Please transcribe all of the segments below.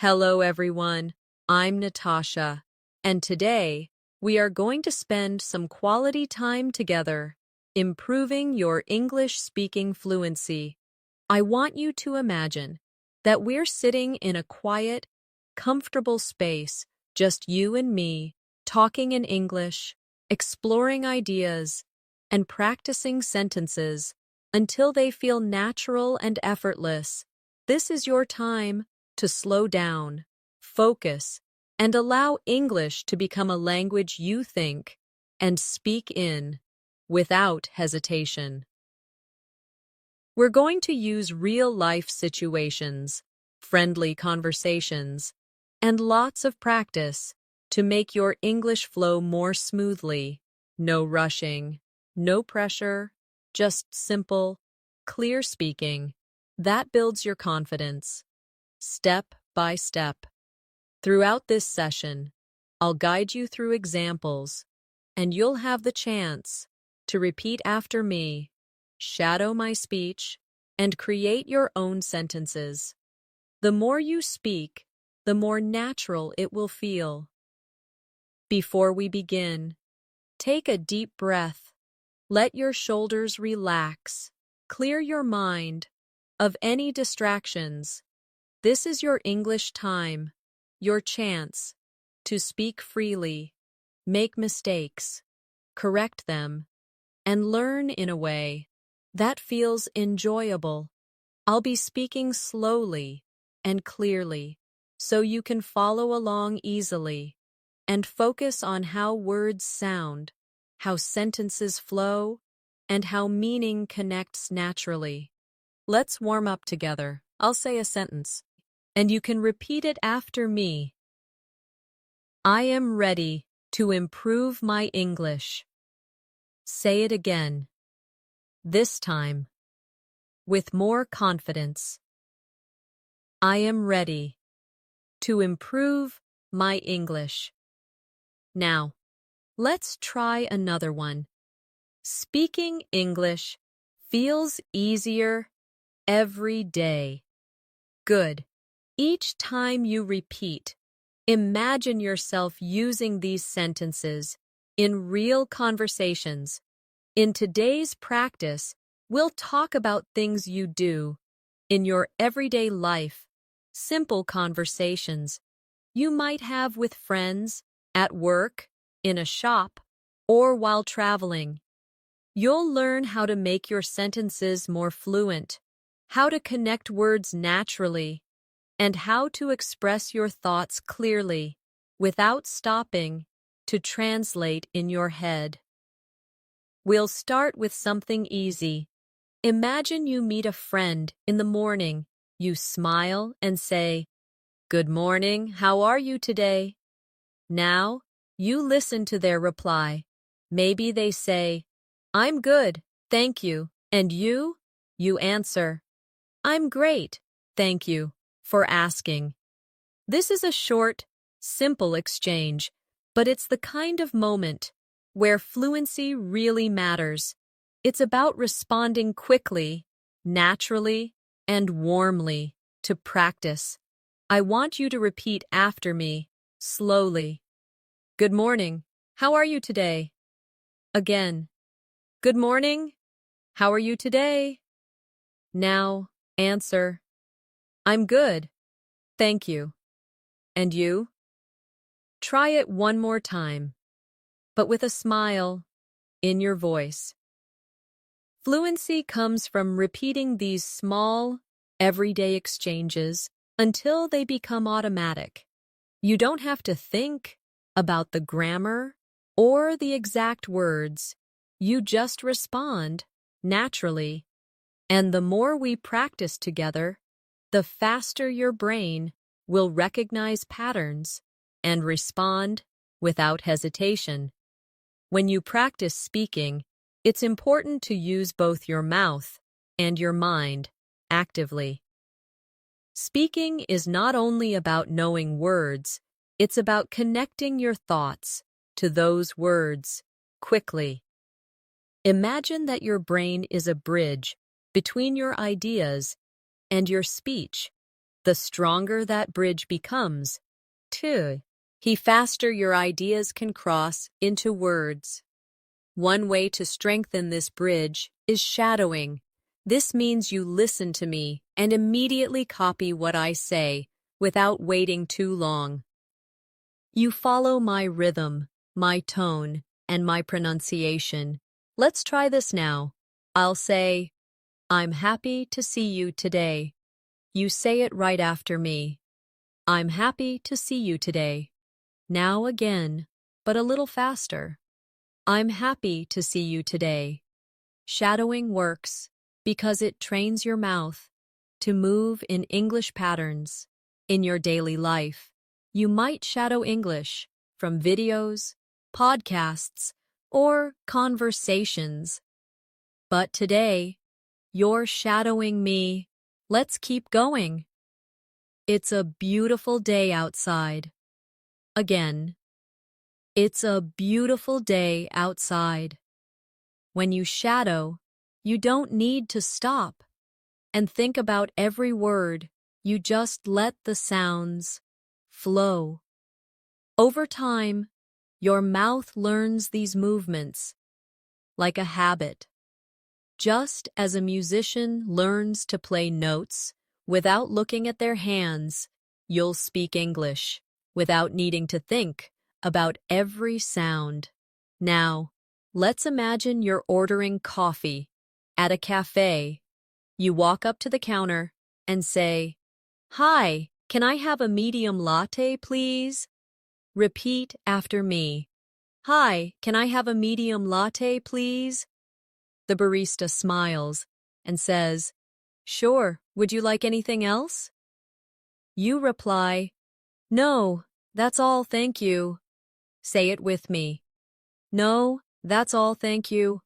Hello, everyone. I'm Natasha, and today we are going to spend some quality time together, improving your English speaking fluency. I want you to imagine that we're sitting in a quiet, comfortable space, just you and me, talking in English, exploring ideas, and practicing sentences until they feel natural and effortless. This is your time to slow down, focus, and allow English to become a language you think and speak in without hesitation. We're going to use real-life situations, friendly conversations, and lots of practice to make your English flow more smoothly. No rushing, no pressure, just simple, clear speaking. That builds your confidence. Step by step. Throughout this session, I'll guide you through examples, and you'll have the chance to repeat after me, shadow my speech, and create your own sentences. The more you speak, the more natural it will feel. Before we begin, take a deep breath. Let your shoulders relax. Clear your mind of any distractions. This is your English time, your chance to speak freely, make mistakes, correct them, and learn in a way that feels enjoyable. I'll be speaking slowly and clearly so you can follow along easily and focus on how words sound, how sentences flow, and how meaning connects naturally. Let's warm up together. I'll say a sentence, and you can repeat it after me. I am ready to improve my English. Say it again. This time, with more confidence. I am ready to improve my English. Now, let's try another one. Speaking English feels easier every day. Good. Each time you repeat, imagine yourself using these sentences in real conversations. In today's practice, we'll talk about things you do in your everyday life, simple conversations you might have with friends, at work, in a shop, or while traveling. You'll learn how to make your sentences more fluent, how to connect words naturally, and how to express your thoughts clearly without stopping to translate in your head. We'll start with something easy. Imagine you meet a friend in the morning. You smile and say, "Good morning, how are you today?" Now, you listen to their reply. Maybe they say, "I'm good, thank you." And you? You answer, "I'm great, thank you for asking." This is a short, simple exchange, but it's the kind of moment where fluency really matters. It's about responding quickly, naturally, and warmly to practice. I want you to repeat after me, slowly. Good morning. How are you today? Again. Good morning. How are you today? Now, answer. I'm good. Thank you. And you? Try it one more time, but with a smile in your voice. Fluency comes from repeating these small, everyday exchanges until they become automatic. You don't have to think about the grammar or the exact words. You just respond naturally. And the more we practice together, the faster your brain will recognize patterns and respond without hesitation. When you practice speaking, it's important to use both your mouth and your mind actively. Speaking is not only about knowing words, it's about connecting your thoughts to those words quickly. Imagine that your brain is a bridge between your ideas and your speech. the stronger that bridge becomes. 2. The faster your ideas can cross into words. One way to strengthen this bridge is shadowing. This means you listen to me and immediately copy what I say without waiting too long. You follow my rhythm, my tone, and my pronunciation. Let's try this now. I'll say, I'm happy to see you today. You say it right after me. I'm happy to see you today. Now again, but a little faster. I'm happy to see you today. Shadowing works because it trains your mouth to move in English patterns. In your daily life, you might shadow English from videos, podcasts, or conversations. But today, you're shadowing me. Let's keep going. It's a beautiful day outside. Again, it's a beautiful day outside. When you shadow, you don't need to stop and think about every word. You just let the sounds flow. Over time, your mouth learns these movements like a habit. Just as a musician learns to play notes without looking at their hands, you'll speak English without needing to think about every sound. Now, let's imagine you're ordering coffee at a cafe. You walk up to the counter and say, "Hi, can I have a medium latte, please?" Repeat after me. "Hi, can I have a medium latte, please?" The barista smiles and says, "Sure, would you like anything else?" You reply, "No, that's all, thank you." Say it with me. "No, that's all, thank you."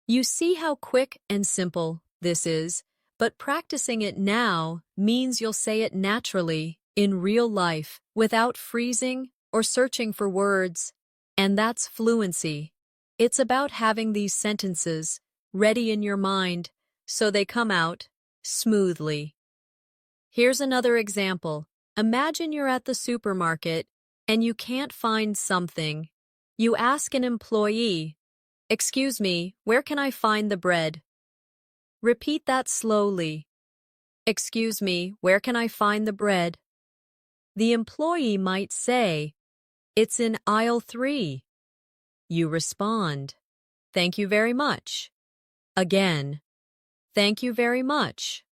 You see how quick and simple this is, but practicing it now means you'll say it naturally in real life without freezing or searching for words. And that's fluency. It's about having these sentences ready in your mind so they come out smoothly. Here's another example. Imagine you're at the supermarket and you can't find something. You ask an employee, "Excuse me, where can I find the bread?" Repeat that slowly. "Excuse me, where can I find the bread?" The employee might say, "It's in aisle 3. You respond, "Thank you very much." Again, "Thank you very much."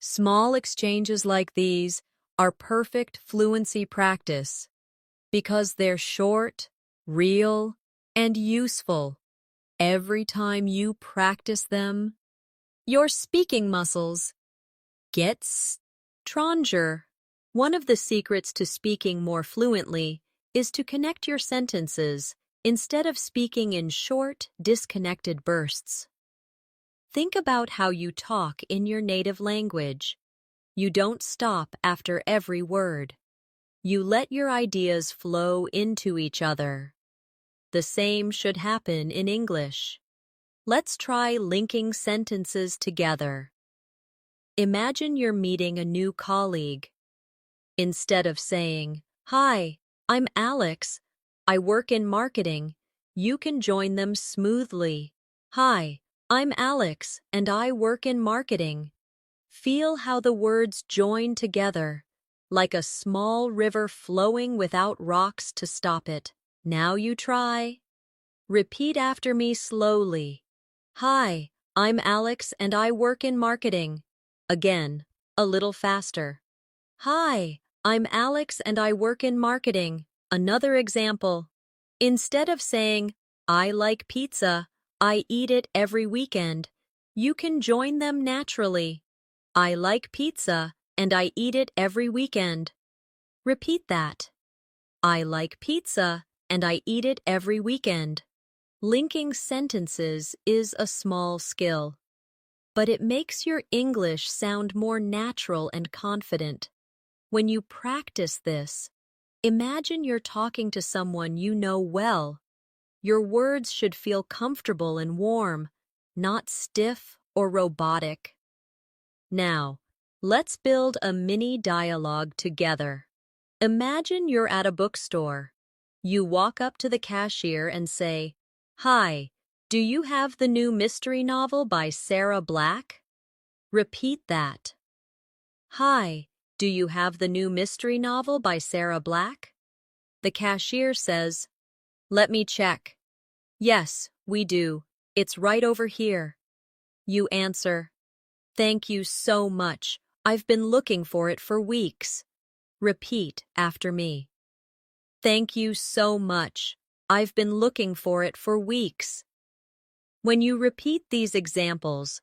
Small exchanges like these are perfect fluency practice because they're short, real, and useful. Every time you practice them, your speaking muscles get stronger. One of the secrets to speaking more fluently is to connect your sentences instead of speaking in short, disconnected bursts. Think about how you talk in your native language. You don't stop after every word. You let your ideas flow into each other. The same should happen in English. Let's try linking sentences together. Imagine you're meeting a new colleague. Instead of saying, "Hi, I'm Alex. I work in marketing," you can join them smoothly. "Hi, I'm Alex, and I work in marketing." Feel how the words join together, like a small river flowing without rocks to stop it. Now you try. Repeat after me slowly. "Hi, I'm Alex, and I work in marketing." Again, a little faster. "Hi, I'm Alex, and I work in marketing." Another example. Instead of saying, "I like pizza, I eat it every weekend," you can join them naturally. "I like pizza, and I eat it every weekend." Repeat that. "I like pizza, and I eat it every weekend." Linking sentences is a small skill, but it makes your English sound more natural and confident. When you practice this, imagine you're talking to someone you know well. Your words should feel comfortable and warm, not stiff or robotic. Now, Let's build a mini dialogue together. Imagine you're at a bookstore. You walk up to the cashier and say, "Hi, do you have the new mystery novel by Sarah Black?" Repeat that. "Hi, do you have the new mystery novel by Sarah Black?" The cashier says, "Let me check." "Yes, we do. It's right over here." You answer, "Thank you so much. I've been looking for it for weeks." Repeat after me. "Thank you so much. I've been looking for it for weeks." When you repeat these examples,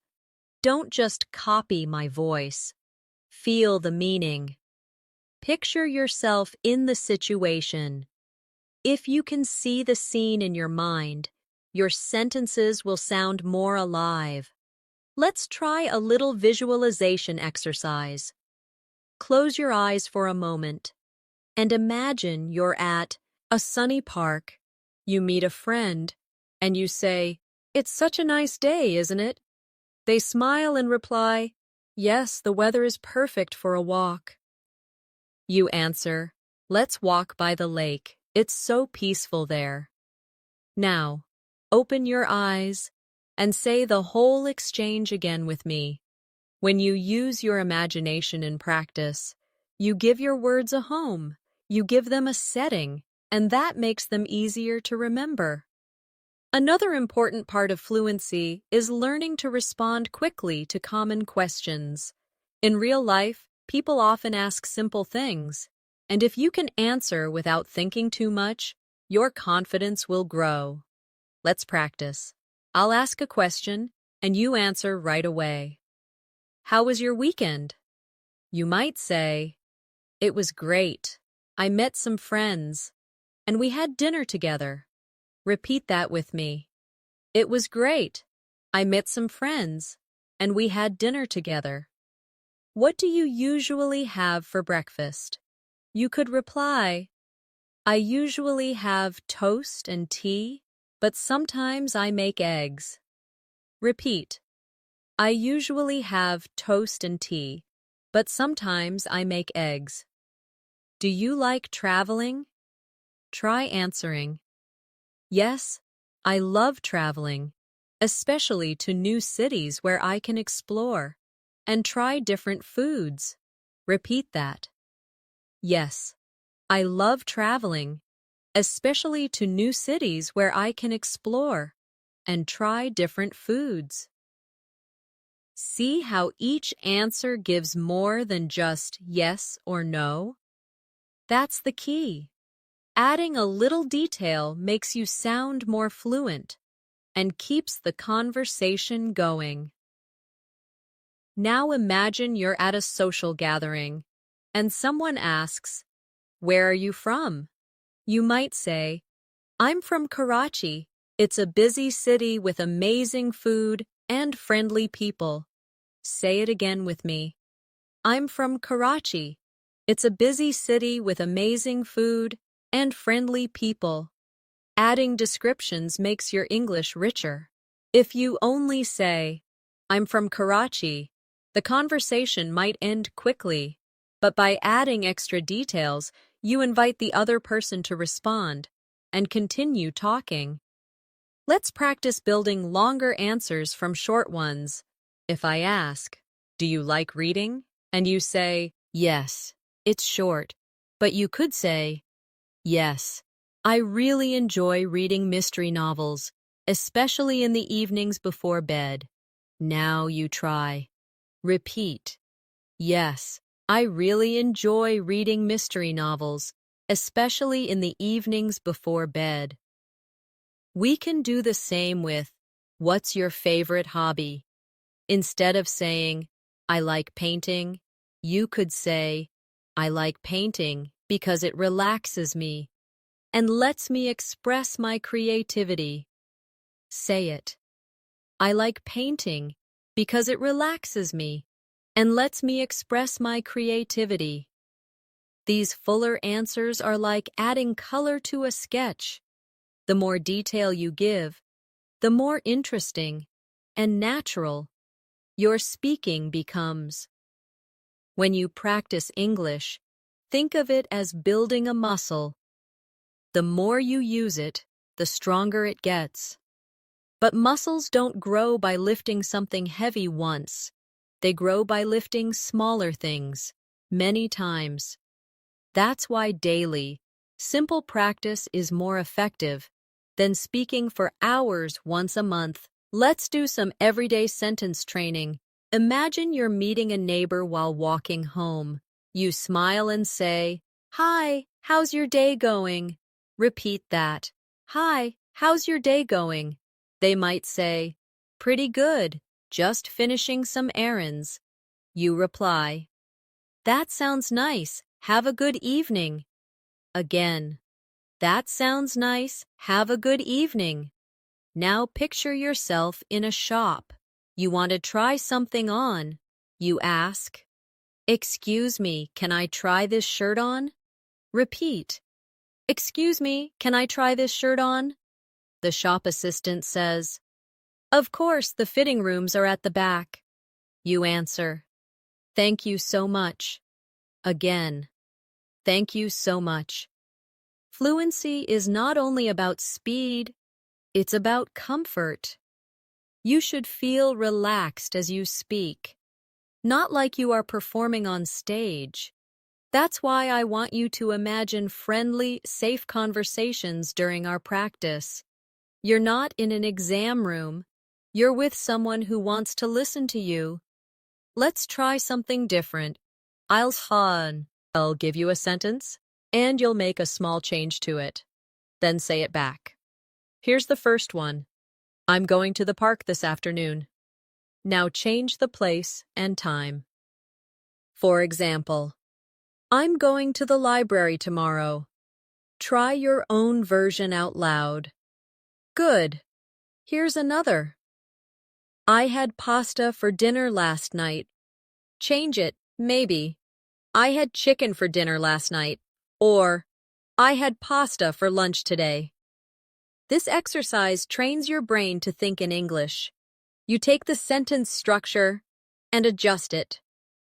don't just copy my voice. Feel the meaning. Picture yourself in the situation. If you can see the scene in your mind, your sentences will sound more alive. Let's try a little visualization exercise. Close your eyes for a moment and imagine you're at a sunny park. You meet a friend and you say, "It's such a nice day, isn't it?" They smile and reply, "Yes, the weather is perfect for a walk." You answer, "Let's walk by the lake. It's so peaceful there." Now, open your eyes and say the whole exchange again with me. When you use your imagination in practice, you give your words a home, you give them a setting, and that makes them easier to remember. Another important part of fluency is learning to respond quickly to common questions. In real life, people often ask simple things, and if you can answer without thinking too much, your confidence will grow. Let's practice. I'll ask a question, and you answer right away. "How was your weekend?" You might say, "It was great. I met some friends, and we had dinner together." Repeat that with me. "It was great. I met some friends, and we had dinner together." What do you usually have for breakfast? You could reply, "I usually have toast and tea, but sometimes I make eggs." Repeat, "I usually have toast and tea, but sometimes I make eggs." Do you like traveling? Try answering, "Yes, I love traveling, especially to new cities where I can explore and try different foods." Repeat that. "Yes, I love traveling, especially to new cities where I can explore and try different foods." See how each answer gives more than just yes or no? That's the key. Adding a little detail makes you sound more fluent and keeps the conversation going. Now imagine you're at a social gathering and someone asks, "Where are you from?" You might say, "I'm from Karachi. It's a busy city with amazing food and friendly people." Say it again with me. "I'm from Karachi. It's a busy city with amazing food and friendly people." Adding descriptions makes your English richer. If you only say, "I'm from Karachi," the conversation might end quickly, but by adding extra details, you invite the other person to respond and continue talking. Let's practice building longer answers from short ones. If I ask, "Do you like reading?" and you say, "Yes," it's short, but you could say, "Yes, I really enjoy reading mystery novels, especially in the evenings before bed." Now you try. Repeat. "Yes, I really enjoy reading mystery novels, especially in the evenings before bed." We can do the same with, "What's your favorite hobby?" Instead of saying, "I like painting," you could say, "I like painting because it relaxes me and lets me express my creativity." Say it. "I like painting because it relaxes me and lets me express my creativity." These fuller answers are like adding color to a sketch. The more detail you give, the more interesting and natural your speaking becomes. When you practice English, think of it as building a muscle. The more you use it, the stronger it gets. But muscles don't grow by lifting something heavy once. They grow by lifting smaller things, many times. That's why daily, simple practice is more effective than speaking for hours once a month. Let's do some everyday sentence training. Imagine you're meeting a neighbor while walking home. You smile and say, "Hi, how's your day going?" Repeat that. "Hi, how's your day going?" They might say, "Pretty good, just finishing some errands." You reply, "That sounds nice. Have a good evening." Again, "That sounds nice. Have a good evening." Now picture yourself in a shop. You want to try something on. You ask, "Excuse me, can I try this shirt on?" Repeat, "Excuse me, can I try this shirt on?" The shop assistant says, "Of course, the fitting rooms are at the back." You answer, "Thank you so much." Again, "Thank you so much." Fluency is not only about speed, it's about comfort. You should feel relaxed as you speak, not like you are performing on stage. That's why I want you to imagine friendly, safe conversations during our practice. You're not in an exam room. You're with someone who wants to listen to you. Let's try something different. I'll give you a sentence, and you'll make a small change to it. Then say it back. Here's the first one. I'm going to the park this afternoon. Now change the place and time. For example, I'm going to the library tomorrow. Try your own version out loud. Good. Here's another. I had pasta for dinner last night. Change it, maybe. I had chicken for dinner last night. Or, I had pasta for lunch today. This exercise trains your brain to think in English. You take the sentence structure and adjust it.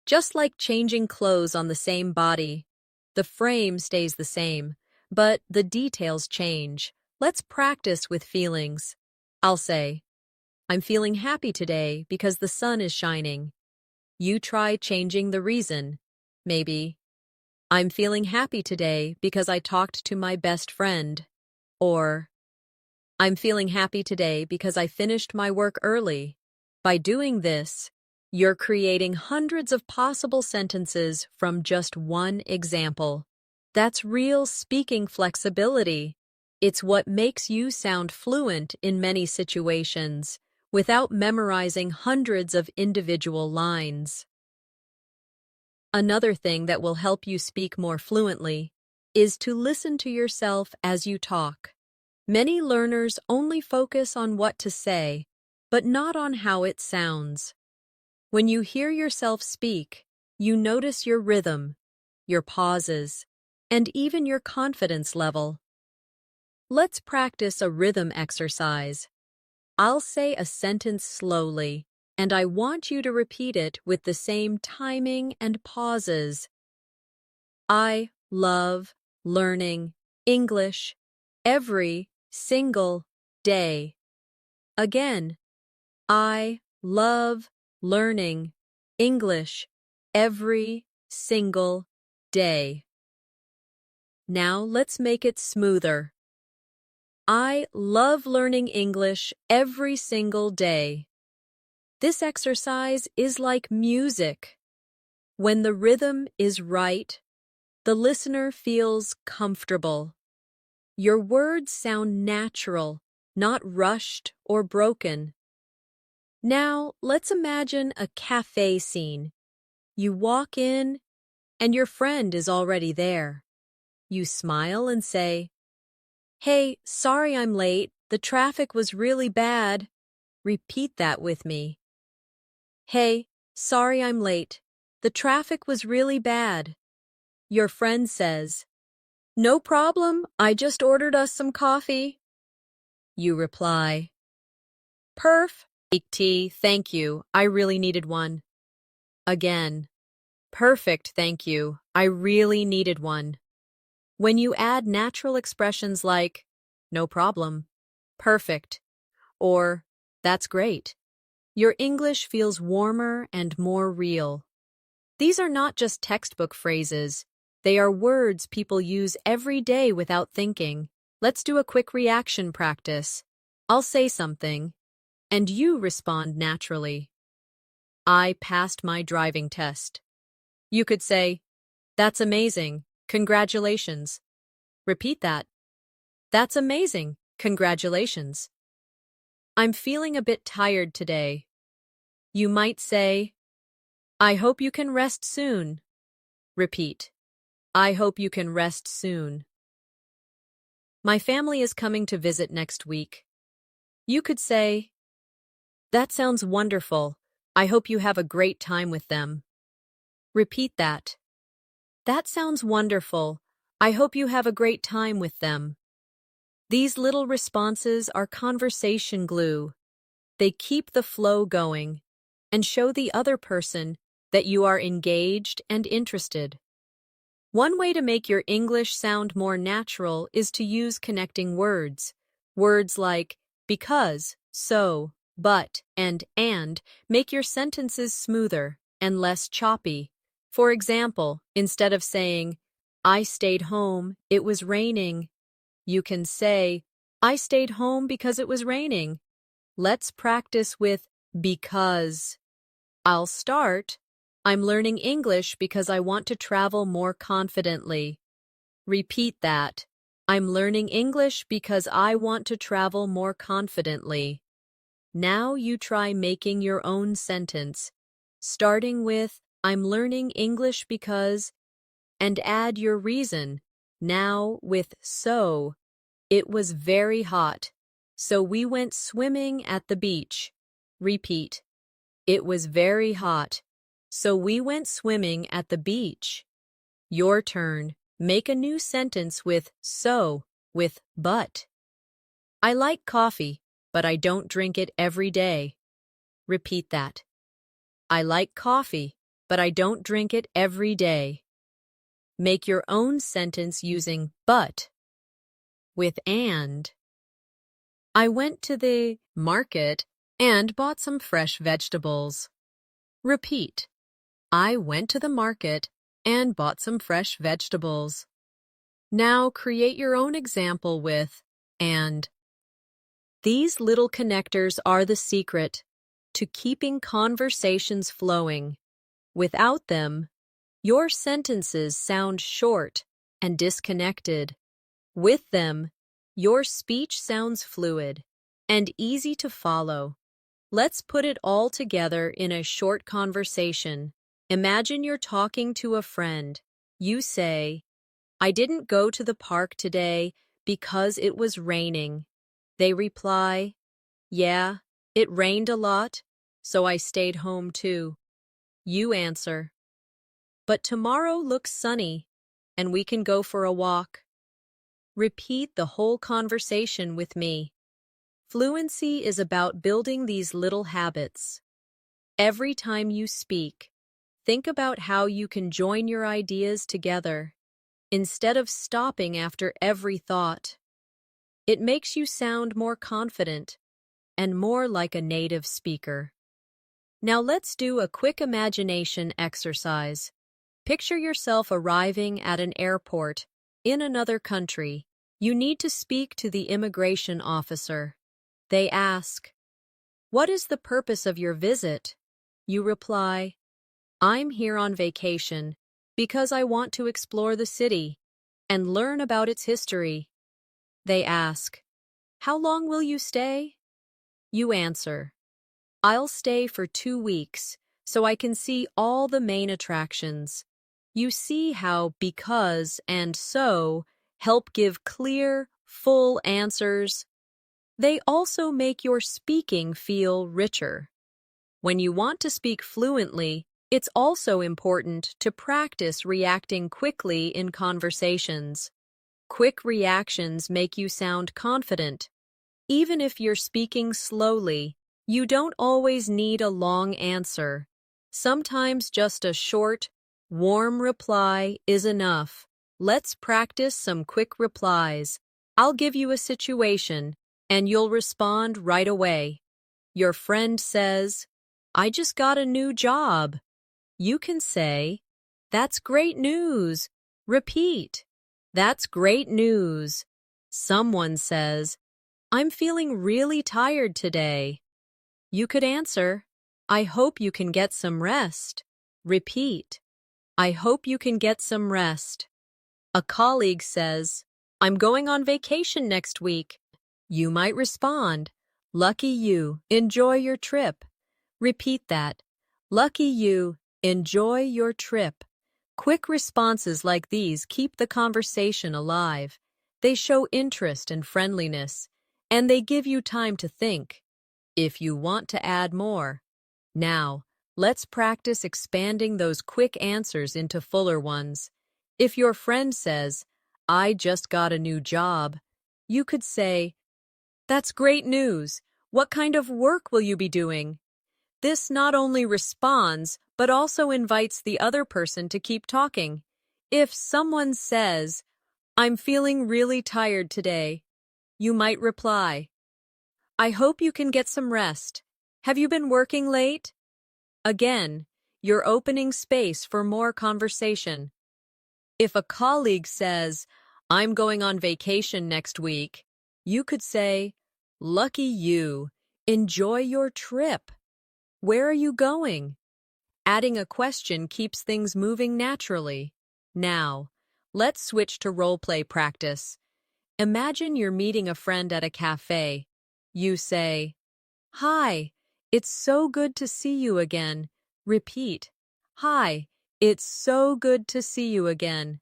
Just like changing clothes on the same body. The frame stays the same, but the details change. Let's practice with feelings. I'll say, I'm feeling happy today because the sun is shining. You try changing the reason. Maybe, I'm feeling happy today because I talked to my best friend. Or, I'm feeling happy today because I finished my work early. By doing this, you're creating hundreds of possible sentences from just one example. That's real speaking flexibility. It's what makes you sound fluent in many situations, without memorizing hundreds of individual lines. Another thing that will help you speak more fluently is to listen to yourself as you talk. Many learners only focus on what to say, but not on how it sounds. When you hear yourself speak, you notice your rhythm, your pauses, and even your confidence level. Let's practice a rhythm exercise. I'll say a sentence slowly, and I want you to repeat it with the same timing and pauses. I love learning English every single day. Again, I love learning English every single day. Now let's make it smoother. I love learning English every single day. This exercise is like music. When the rhythm is right, the listener feels comfortable. Your words sound natural, not rushed or broken. Now, let's imagine a cafe scene. You walk in, and your friend is already there. You smile and say, "Hey, sorry I'm late. The traffic was really bad." Repeat that with me. "Hey, sorry I'm late. The traffic was really bad." Your friend says, "No problem. I just ordered us some coffee." You reply, "Perf. Thank you. I really needed one." Again, Perfect, thank you. I really needed one. When you add natural expressions like, no problem, perfect, or that's great, your English feels warmer and more real. These are not just textbook phrases. They are words people use every day without thinking. Let's do a quick reaction practice. I'll say something, and you respond naturally. I passed my driving test. You could say, that's amazing. Congratulations. Repeat that. That's amazing. Congratulations. I'm feeling a bit tired today. You might say, I hope you can rest soon. Repeat. I hope you can rest soon. My family is coming to visit next week. You could say, that sounds wonderful. I hope you have a great time with them. Repeat that. That sounds wonderful. I hope you have a great time with them. These little responses are conversation glue. They keep the flow going and show the other person that you are engaged and interested. One way to make your English sound more natural is to use connecting words. Words like because, so, but, and make your sentences smoother and less choppy. For example, instead of saying, I stayed home, it was raining, you can say, I stayed home because it was raining. Let's practice with because. I'll start. I'm learning English because I want to travel more confidently. Repeat that. I'm learning English because I want to travel more confidently. Now you try making your own sentence, starting with I'm learning English because, and add your reason, now with so. It was very hot, so we went swimming at the beach. Repeat. It was very hot, so we went swimming at the beach. Your turn. Make a new sentence with so, with but. I like coffee, but I don't drink it every day. Repeat that. I like coffee, but I don't drink it every day. Make your own sentence using but. With and. I went to the market and bought some fresh vegetables. Repeat. I went to the market and bought some fresh vegetables. Now create your own example with and. These little connectors are the secret to keeping conversations flowing. Without them, your sentences sound short and disconnected. With them, your speech sounds fluid and easy to follow. Let's put it all together in a short conversation. Imagine you're talking to a friend. You say, I didn't go to the park today because it was raining. They reply, yeah, it rained a lot, so I stayed home too. You answer, but tomorrow looks sunny, and we can go for a walk. Repeat the whole conversation with me. Fluency is about building these little habits. Every time you speak, think about how you can join your ideas together, instead of stopping after every thought. It makes you sound more confident and more like a native speaker. Now let's do a quick imagination exercise. Picture yourself arriving at an airport in another country. You need to speak to the immigration officer. They ask, what is the purpose of your visit? You reply, I'm here on vacation because I want to explore the city and learn about its history. They ask, how long will you stay? You answer, I'll stay for 2 weeks so I can see all the main attractions. You see how because and so help give clear, full answers. They also make your speaking feel richer. When you want to speak fluently, it's also important to practice reacting quickly in conversations. Quick reactions make you sound confident. Even if you're speaking slowly, you don't always need a long answer. Sometimes just a short, Warm reply is enough. Let's practice some quick replies. I'll give you a situation, and you'll respond right away. Your friend says, I just got a new job. You can say, That's great news. Repeat, That's great news. Someone says, I'm feeling really tired today. You could answer, I hope you can get some rest. Repeat, I hope you can get some rest. A colleague says, I'm going on vacation next week. You might respond, Lucky you, enjoy your trip. Repeat that. Lucky you, enjoy your trip. Quick responses like these keep the conversation alive. They show interest and friendliness, and they give you time to think, if you want to add more. Now, let's practice expanding those quick answers into fuller ones. If your friend says, I just got a new job, you could say, That's great news. What kind of work will you be doing? This not only responds, but also invites the other person to keep talking. If someone says, I'm feeling really tired today, you might reply, I hope you can get some rest. Have you been working late? Again, you're opening space for more conversation. If a colleague says, I'm going on vacation next week, you could say, Lucky you. Enjoy your trip. Where are you going? Adding a question keeps things moving naturally. Now, let's switch to role-play practice. Imagine you're meeting a friend at a cafe. You say, Hi, it's so good to see you again. Repeat, Hi, it's so good to see you again.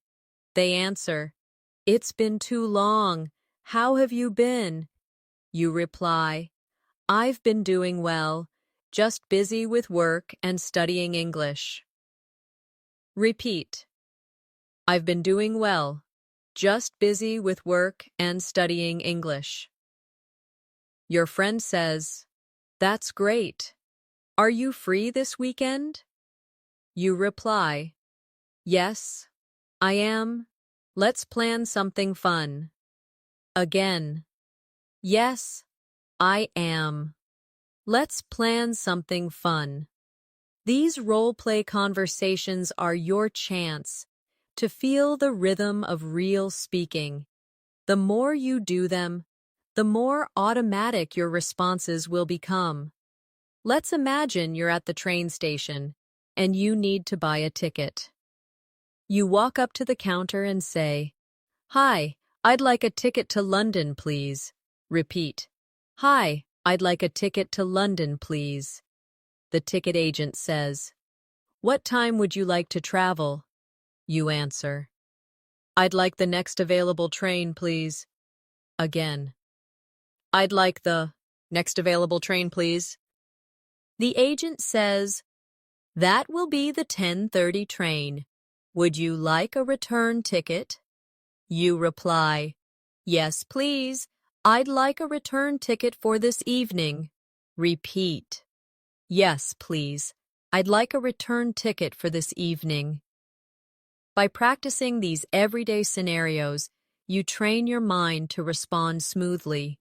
They answer, It's been too long. How have you been? You reply, I've been doing well, just busy with work and studying English. Repeat, I've been doing well, just busy with work and studying English. Your friend says, That's great. Are you free this weekend? You reply, Yes, I am. Let's plan something fun. Again, Yes, I am. Let's plan something fun. These role-play conversations are your chance to feel the rhythm of real speaking. The more you do them, the more automatic your responses will become. Let's imagine you're at the train station and you need to buy a ticket. You walk up to the counter and say, Hi, I'd like a ticket to London, please. Repeat, Hi, I'd like a ticket to London, please. The ticket agent says, What time would you like to travel? You answer, I'd like the next available train, please. Again, I'd like the next available train, please. The agent says, That will be the 10:30 train. Would you like a return ticket? You reply, Yes, please. I'd like a return ticket for this evening. Repeat, Yes, please. I'd like a return ticket for this evening. By practicing these everyday scenarios, you train your mind to respond smoothly.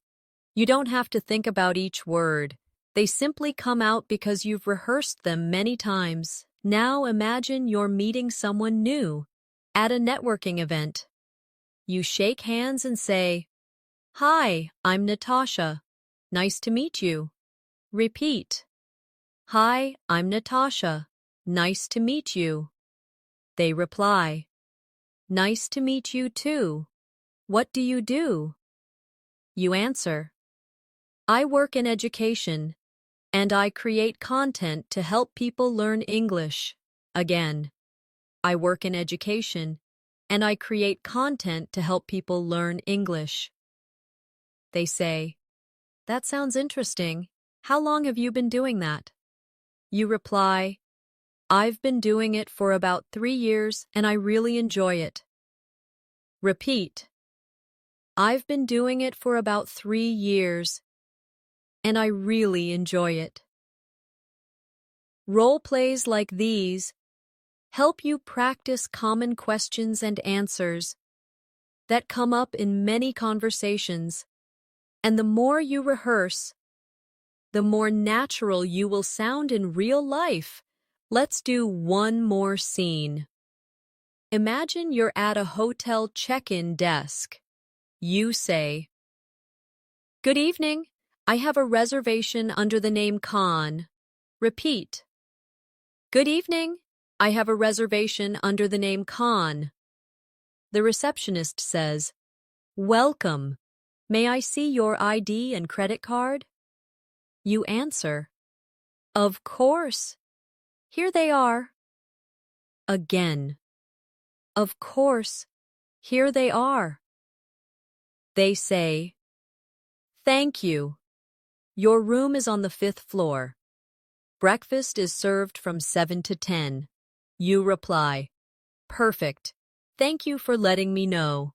You don't have to think about each word. They simply come out because you've rehearsed them many times. Now imagine you're meeting someone new at a networking event. You shake hands and say, Hi, I'm Natasha. Nice to meet you. Repeat, Hi, I'm Natasha. Nice to meet you. They reply, Nice to meet you too. What do you do? You answer, I work in education, and I create content to help people learn English. Again, I work in education, and I create content to help people learn English. They say, That sounds interesting. How long have you been doing that? You reply, I've been doing it for about 3 years and I really enjoy it. Repeat, I've been doing it for about 3 years and I really enjoy it. Role plays like these help you practice common questions and answers that come up in many conversations. And the more you rehearse, the more natural you will sound in real life. Let's do one more scene. Imagine you're at a hotel check-in desk. You say, "Good evening. I have a reservation under the name Khan." Repeat. "Good evening. I have a reservation under the name Khan." The receptionist says, "Welcome. May I see your ID and credit card?" You answer, "Of course. Here they are." Again, "Of course. Here they are." They say, "Thank you. Your room is on the 5th floor. Breakfast is served from 7 to 10. You reply, "Perfect. Thank you for letting me know."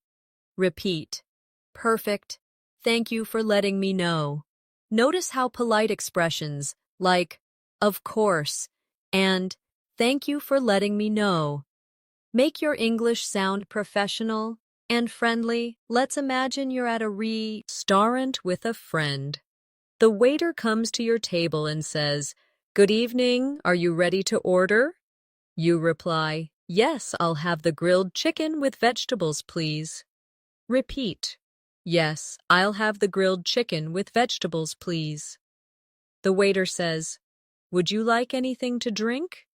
Repeat, "Perfect. Thank you for letting me know." Notice how polite expressions like, "Of course," and "Thank you for letting me know" make your English sound professional and friendly. Let's imagine you're at a restaurant with a friend. The waiter comes to your table and says, "Good evening, are you ready to order?" You reply, "Yes, I'll have the grilled chicken with vegetables, please." Repeat, "Yes, I'll have the grilled chicken with vegetables, please." The waiter says, "Would you like anything to drink?"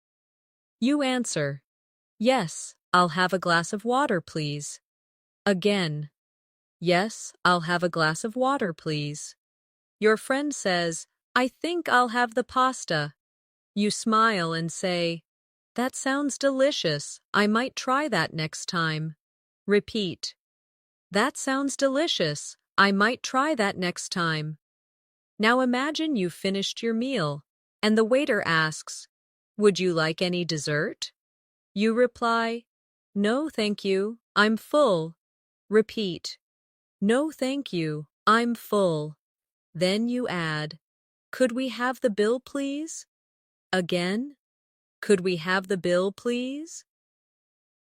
You answer, "Yes, I'll have a glass of water, please." Again, "Yes, I'll have a glass of water, please." Your friend says, "I think I'll have the pasta." You smile and say, "That sounds delicious. I might try that next time." Repeat, "That sounds delicious. I might try that next time." Now imagine you've finished your meal, and the waiter asks, "Would you like any dessert?" You reply, "No, thank you. I'm full." Repeat, "No, thank you. I'm full." Then you add, "Could we have the bill, please?" Again, "Could we have the bill, please?"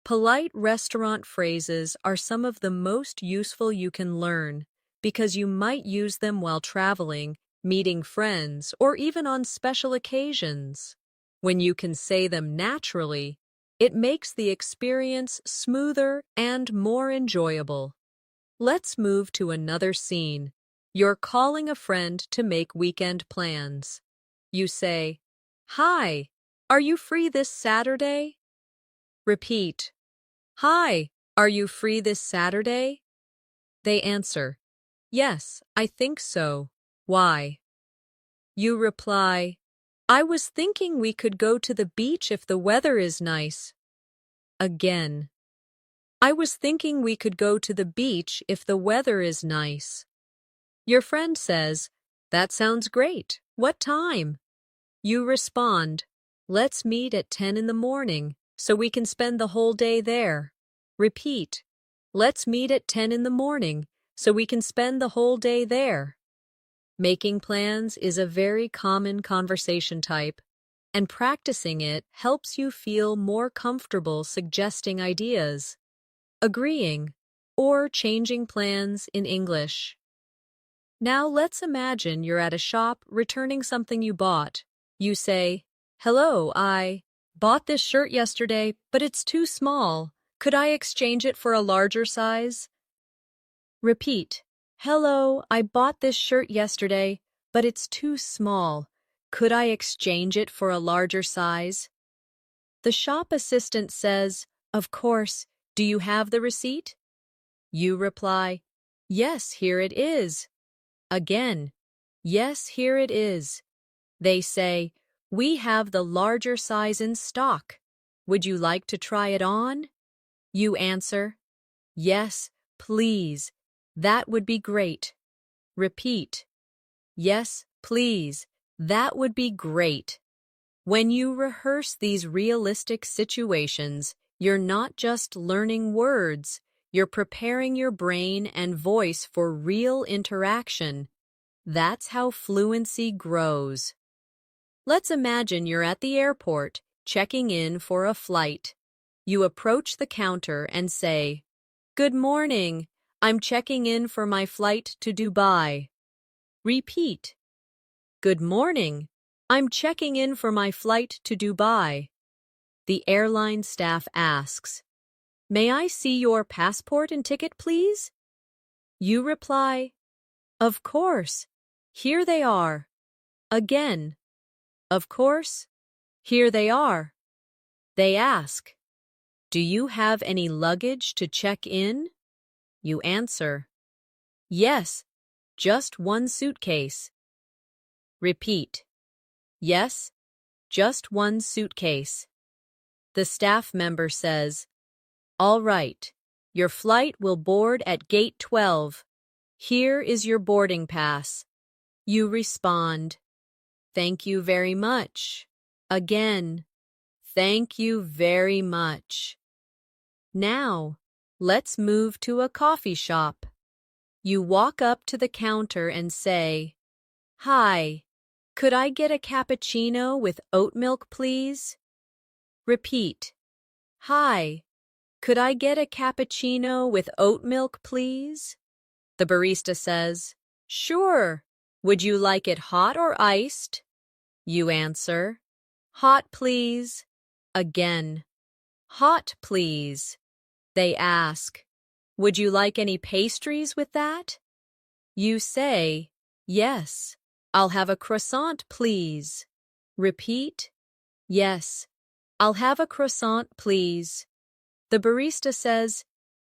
Polite restaurant phrases are some of the most useful you can learn because you might use them while traveling, meeting friends, or even on special occasions. When you can say them naturally, it makes the experience smoother and more enjoyable. Let's move to another scene. You're calling a friend to make weekend plans. You say, "Hi, are you free this Saturday?" Repeat, "Hi, are you free this Saturday?" They answer, "Yes, I think so. Why?" You reply, "I was thinking we could go to the beach if the weather is nice." Again, "I was thinking we could go to the beach if the weather is nice." Your friend says, "That sounds great. What time?" You respond, "Let's meet at 10 in the morning so we can spend the whole day there." Repeat, "Let's meet at 10 in the morning so we can spend the whole day there." Making plans is a very common conversation type, and practicing it helps you feel more comfortable suggesting ideas, agreeing, or changing plans in English. Now let's imagine you're at a shop returning something you bought. You say, "Hello, I bought this shirt yesterday, but it's too small. Could I exchange it for a larger size?" Repeat, "Hello, I bought this shirt yesterday, but it's too small. Could I exchange it for a larger size?" The shop assistant says, "Of course. Do you have the receipt?" You reply, "Yes, here it is." Again, "Yes, here it is." They say, "We have the larger size in stock. Would you like to try it on?" You answer, "Yes, please. That would be great." Repeat, "Yes, please. That would be great." When you rehearse these realistic situations, you're not just learning words, you're preparing your brain and voice for real interaction. That's how fluency grows. Let's imagine you're at the airport, checking in for a flight. You approach the counter and say, "Good morning. I'm checking in for my flight to Dubai." Repeat. "Good morning. I'm checking in for my flight to Dubai." The airline staff asks, "May I see your passport and ticket, please?" You reply, "Of course. Here they are." Again, "Of course. Here they are." They ask, "Do you have any luggage to check in?" You answer, "Yes, just one suitcase." Repeat, "Yes, just one suitcase." The staff member says, "All right, your flight will board at gate 12. Here is your boarding pass." You respond, "Thank you very much." Again, "Thank you very much." Now, let's move to a coffee shop. You walk up to the counter and say, "Hi, could I get a cappuccino with oat milk, please?" Repeat, "Hi, could I get a cappuccino with oat milk, please?" The barista says, "Sure. Would you like it hot or iced?" You answer, "Hot, please." Again, "Hot, please." They ask, "Would you like any pastries with that?" You say, "Yes. I'll have a croissant, please." Repeat, "Yes. I'll have a croissant, please." The barista says,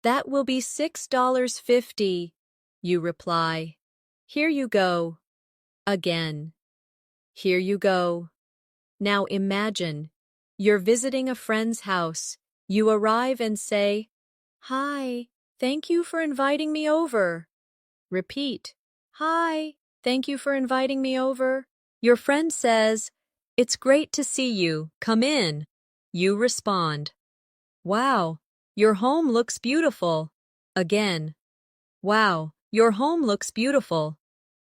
"That will be $6.50. You reply, "Here you go." Again, "Here you go." Now imagine, you're visiting a friend's house. You arrive and say, "Hi, thank you for inviting me over." Repeat, "Hi, thank you for inviting me over." Your friend says, "It's great to see you. Come in." You respond, "Wow, your home looks beautiful." Again, "Wow, your home looks beautiful."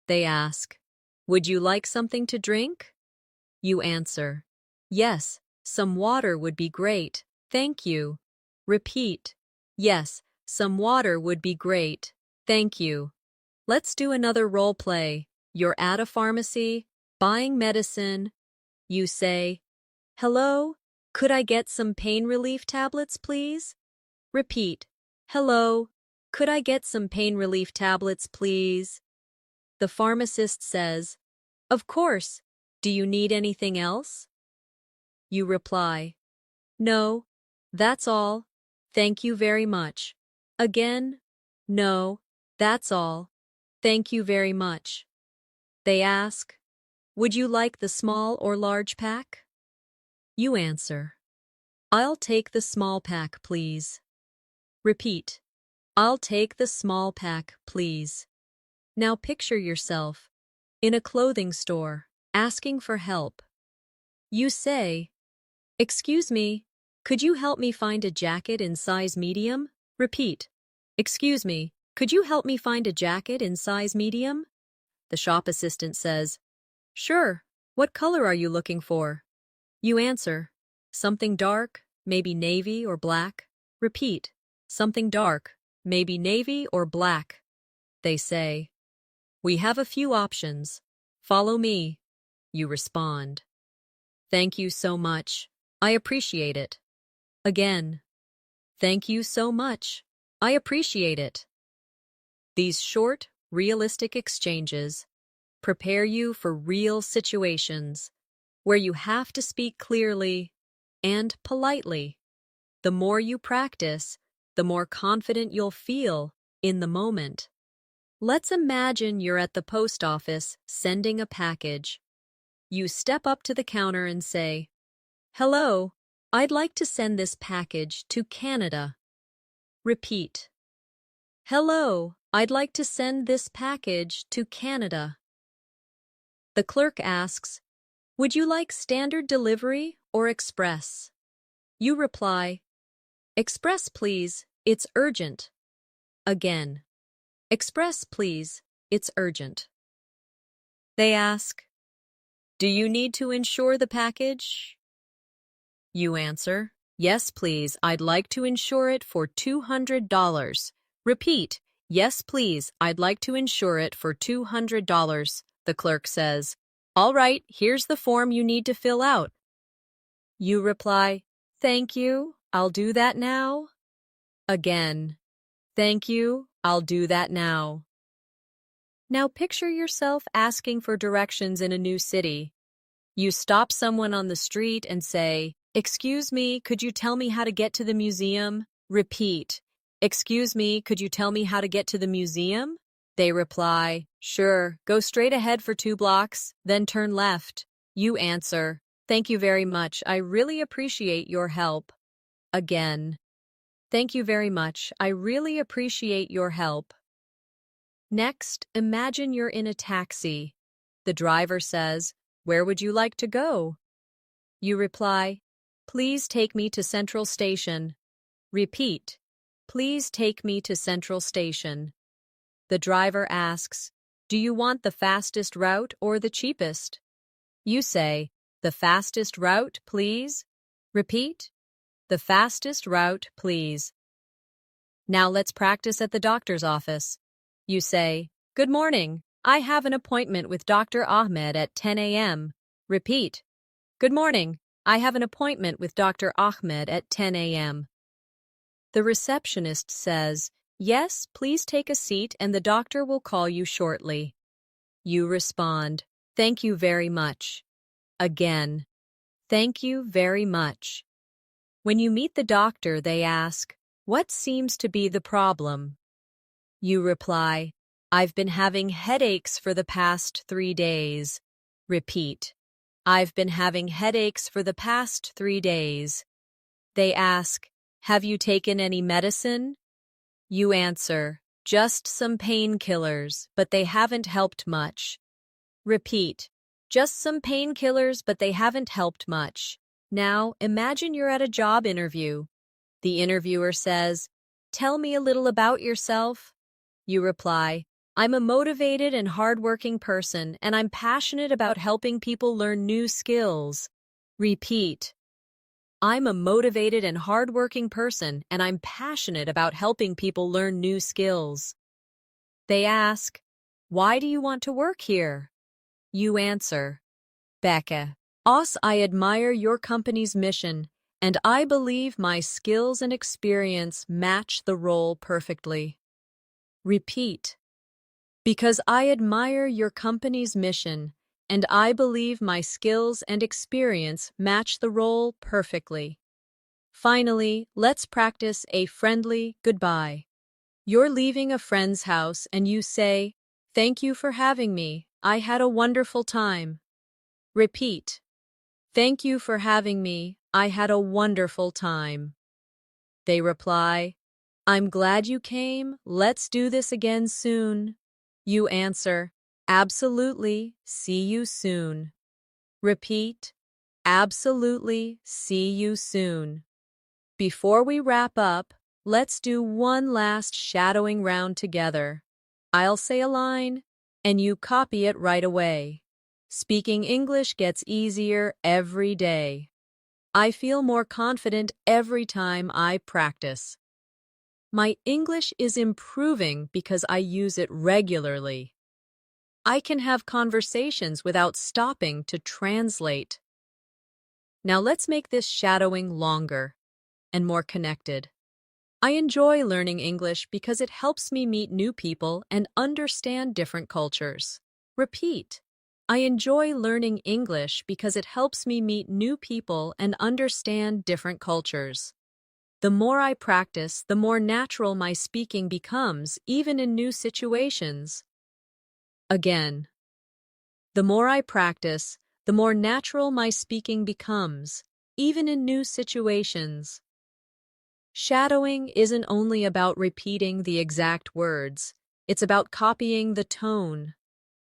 They ask, "Would you like something to drink?" You answer, "Yes, some water would be great. Thank you." Repeat, "Yes, some water would be great. Thank you." Let's do another role play. You're at a pharmacy, buying medicine. You say, "Hello, could I get some pain relief tablets, please?" Repeat, "Hello, could I get some pain relief tablets, please?" The pharmacist says, "Of course. Do you need anything else?" You reply, "No, that's all. Thank you very much." Again, "No, that's all. Thank you very much." They ask, "Would you like the small or large pack?" You answer, "I'll take the small pack, please." Repeat, "I'll take the small pack, please." Now picture yourself in a clothing store, asking for help. You say, "Excuse me, could you help me find a jacket in size medium?" Repeat, "Excuse me, could you help me find a jacket in size medium?" The shop assistant says, "Sure, what color are you looking for?" You answer, "Something dark, maybe navy or black." Repeat, "Something dark, maybe navy or black." They say, "We have a few options. Follow me." You respond, "Thank you so much. I appreciate it." Again, "Thank you so much. I appreciate it." These short, realistic exchanges prepare you for real situations where you have to speak clearly and politely. The more you practice, the more confident you'll feel in the moment. Let's imagine you're at the post office sending a package. You step up to the counter and say, "Hello, I'd like to send this package to Canada." Repeat, "Hello, I'd like to send this package to Canada." The clerk asks, "Would you like standard delivery or express?" You reply, "Express, please. It's urgent." Again, "Express, please. It's urgent." They ask, "Do you need to insure the package?" You answer, yes, please, I'd like to insure it for $200. Repeat, yes, please, I'd like to insure it for $200. The clerk says, all right, here's the form you need to fill out. You reply, thank you, I'll do that now. Again, thank you, I'll do that now. Now picture yourself asking for directions in a new city. You stop someone on the street and say, excuse me, could you tell me how to get to the museum? Repeat, excuse me, could you tell me how to get to the museum? They reply, sure, go straight ahead for 2 blocks, then turn left. You answer, thank you very much, I really appreciate your help. Again, thank you very much, I really appreciate your help. Next, imagine you're in a taxi. The driver says, where would you like to go? You reply, please take me to Central Station. Repeat, please take me to Central Station. The driver asks, do you want the fastest route or the cheapest? You say, the fastest route, please. Repeat, the fastest route, please. Now let's practice at the doctor's office. You say, good morning, I have an appointment with Dr. Ahmed at 10 a.m. Repeat, good morning, I have an appointment with Dr. Ahmed at 10 a.m. The receptionist says, yes, please take a seat and the doctor will call you shortly. You respond, thank you very much. Again, thank you very much. When you meet the doctor, they ask, what seems to be the problem? You reply, I've been having headaches for the past 3 days. Repeat, I've been having headaches for the past 3 days. They ask, have you taken any medicine? You answer, just some painkillers, but they haven't helped much. Repeat, just some painkillers, but they haven't helped much. Now, imagine you're at a job interview. The interviewer says, tell me a little about yourself. You reply, I'm a motivated and hardworking person, and I'm passionate about helping people learn new skills. Repeat, I'm a motivated and hardworking person, and I'm passionate about helping people learn new skills. They ask, why do you want to work here? You answer, Becca, I admire your company's mission, and I believe my skills and experience match the role perfectly. Repeat, because I admire your company's mission, and I believe my skills and experience match the role perfectly. Finally, let's practice a friendly goodbye. You're leaving a friend's house and you say, thank you for having me. I had a wonderful time. Repeat, thank you for having me. I had a wonderful time. They reply, I'm glad you came. Let's do this again soon. You answer, absolutely. See you soon. Repeat, absolutely. See you soon. Before we wrap up, let's do one last shadowing round together. I'll say a line, and you copy it right away. Speaking English gets easier every day. I feel more confident every time I practice. My English is improving because I use it regularly. I can have conversations without stopping to translate. Now let's make this shadowing longer and more connected. I enjoy learning English because it helps me meet new people and understand different cultures. Repeat. I enjoy learning English because it helps me meet new people and understand different cultures. The more I practice, the more natural my speaking becomes, even in new situations. Again. The more I practice, the more natural my speaking becomes, even in new situations. Shadowing isn't only about repeating the exact words, it's about copying the tone,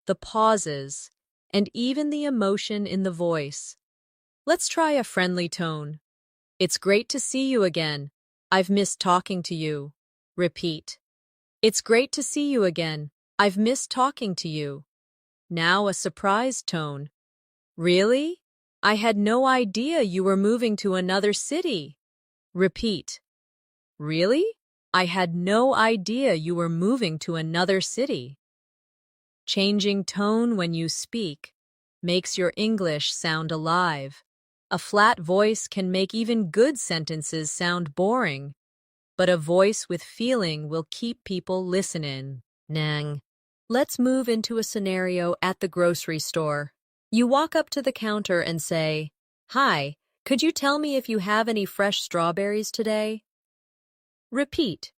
the pauses, and even the emotion in the voice. Let's try a friendly tone. It's great to see you again. I've missed talking to you. Repeat. It's great to see you again. I've missed talking to you. Now a surprised tone. Really? I had no idea you were moving to another city. Repeat. Really? I had no idea you were moving to another city. Changing tone when you speak makes your English sound alive. A flat voice can make even good sentences sound boring, but a voice with feeling will keep people listening. Nang. Let's move into a scenario at the grocery store. You walk up to the counter and say, "Hi, could you tell me if you have any fresh strawberries today?" Repeat.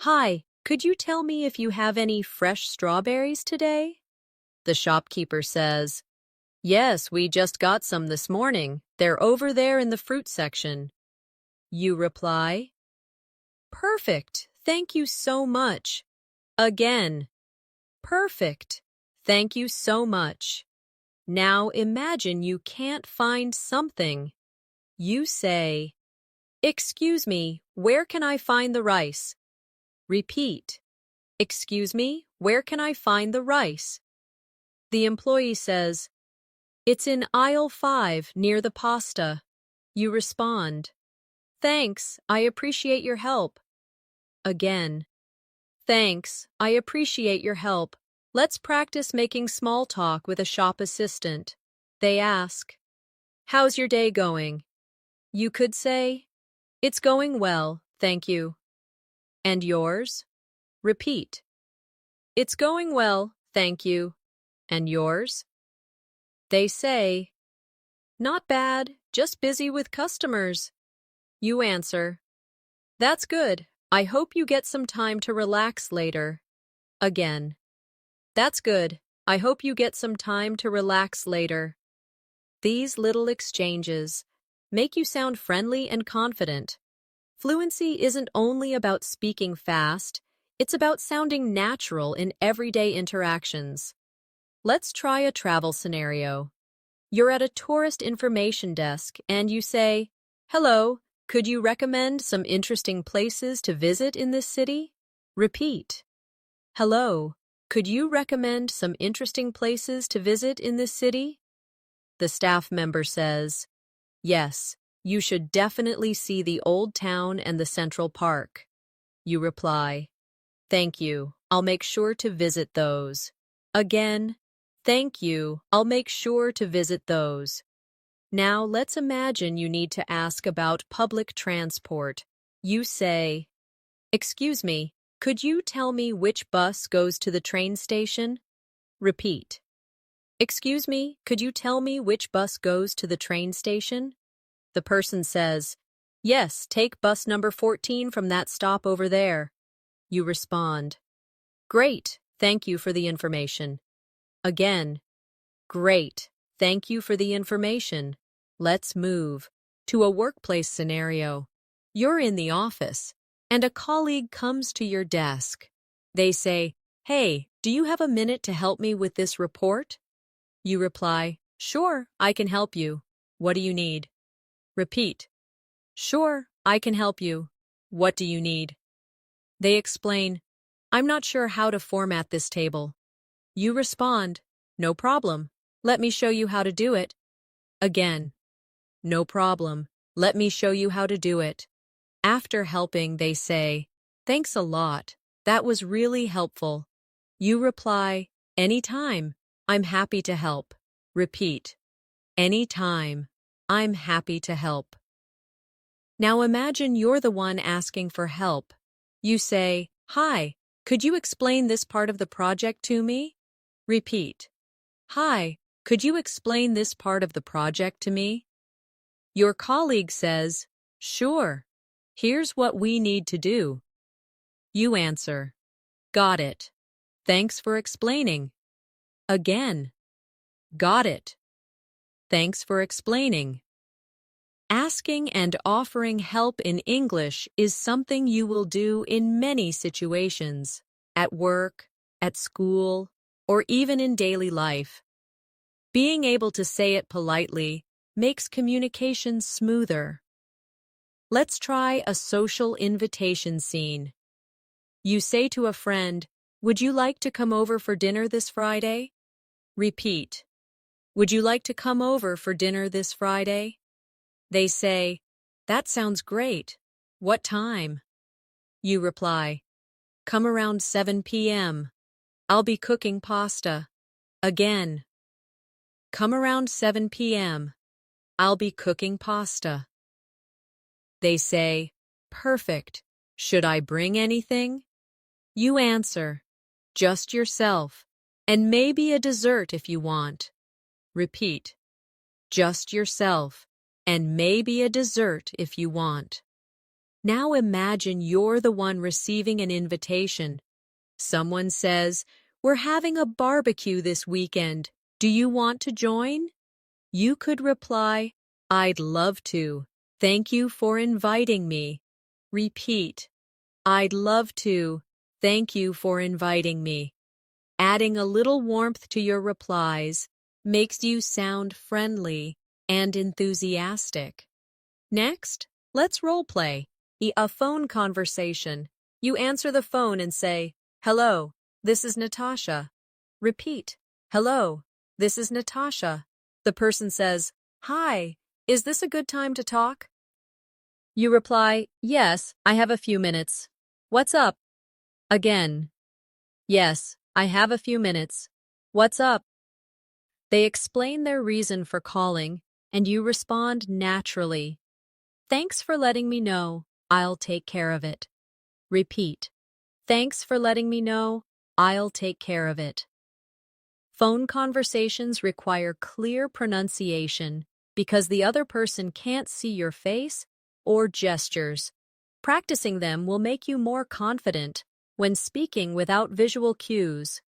Hi, could you tell me if you have any fresh strawberries today? The shopkeeper says, "Yes, we just got some this morning. They're over there in the fruit section." You reply, "Perfect. Thank you so much." Again, "Perfect. Thank you so much." Now imagine you can't find something. You say, "Excuse me, where can I find the rice?" Repeat. "Excuse me, where can I find the rice?" The employee says, "It's in aisle 5 near the pasta." You respond, "Thanks, I appreciate your help." Again, "Thanks, I appreciate your help. Let's practice making small talk with a shop assistant." They ask, "How's your day going?" You could say, "It's going well, thank you." And yours? Repeat. "It's going well, thank you." And yours? They say, "Not bad, just busy with customers." You answer, "That's good. I hope you get some time to relax later." Again, "That's good. I hope you get some time to relax later." These little exchanges make you sound friendly and confident. Fluency isn't only about speaking fast, it's about sounding natural in everyday interactions. Let's try a travel scenario. You're at a tourist information desk and you say, "Hello, could you recommend some interesting places to visit in this city?" Repeat. "Hello, could you recommend some interesting places to visit in this city?" The staff member says, "Yes, you should definitely see the Old Town and the Central Park." You reply, "Thank you, I'll make sure to visit those." Again, "Thank you, I'll make sure to visit those." Now let's imagine you need to ask about public transport. You say, "Excuse me, could you tell me which bus goes to the train station?" Repeat. "Excuse me, could you tell me which bus goes to the train station?" The person says, "Yes, take bus number 14 from that stop over there." You respond, "Great, thank you for the information." Again, "Great, thank you for the information." Let's move to a workplace scenario. You're in the office, and a colleague comes to your desk. They say, "Hey, do you have a minute to help me with this report?" You reply, "Sure, I can help you. What do you need?" Repeat. "Sure, I can help you. What do you need?" They explain, "I'm not sure how to format this table." You respond, "No problem. Let me show you how to do it." Again, "No problem. Let me show you how to do it." After helping, they say, "Thanks a lot. That was really helpful." You reply, "Anytime. I'm happy to help." Repeat. "Anytime. I'm happy to help." Now imagine you're the one asking for help. You say, "Hi, could you explain this part of the project to me?" Repeat. "Hi, could you explain this part of the project to me?" Your colleague says, "Sure. Here's what we need to do." You answer, "Got it. Thanks for explaining." Again, "Got it. Thanks for explaining." Asking and offering help in English is something you will do in many situations, at work, at school, or even in daily life. Being able to say it politely makes communication smoother. Let's try a social invitation scene. You say to a friend, "Would you like to come over for dinner this Friday?" Repeat. Would you like to come over for dinner this Friday? They say, that sounds great. What time? You reply, come around 7 p.m. I'll be cooking pasta. Again. Come around 7 p.m. I'll be cooking pasta. They say, perfect. Should I bring anything? You answer, just yourself, and maybe a dessert if you want. Repeat, just yourself, and maybe a dessert if you want. Now imagine you're the one receiving an invitation. Someone says, we're having a barbecue this weekend. Do you want to join? You could reply, I'd love to. Thank you for inviting me. Repeat, I'd love to. Thank you for inviting me. Adding a little warmth to your replies makes you sound friendly and enthusiastic. Next, let's role play. A phone conversation. You answer the phone and say, hello, this is Natasha. Repeat, hello, this is Natasha. The person says, hi, is this a good time to talk? You reply, yes, I have a few minutes. What's up? Again. Yes, I have a few minutes. What's up? They explain their reason for calling, and you respond naturally. Thanks for letting me know. I'll take care of it. Repeat. Thanks for letting me know. I'll take care of it. Phone conversations require clear pronunciation because the other person can't see your face or gestures. Practicing them will make you more confident when speaking without visual cues.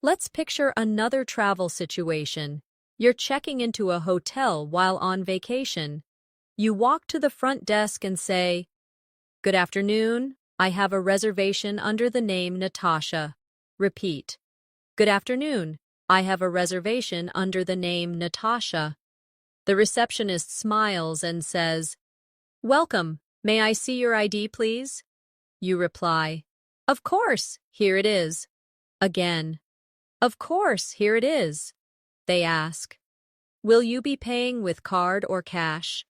Let's picture another travel situation. You're checking into a hotel while on vacation. You walk to the front desk and say, good afternoon, I have a reservation under the name Natasha. Repeat. Good afternoon, I have a reservation under the name Natasha. The receptionist smiles and says, welcome, may I see your ID, please? You reply, of course, here it is. Again, of course, here it is. They ask, will you be paying with card or cash?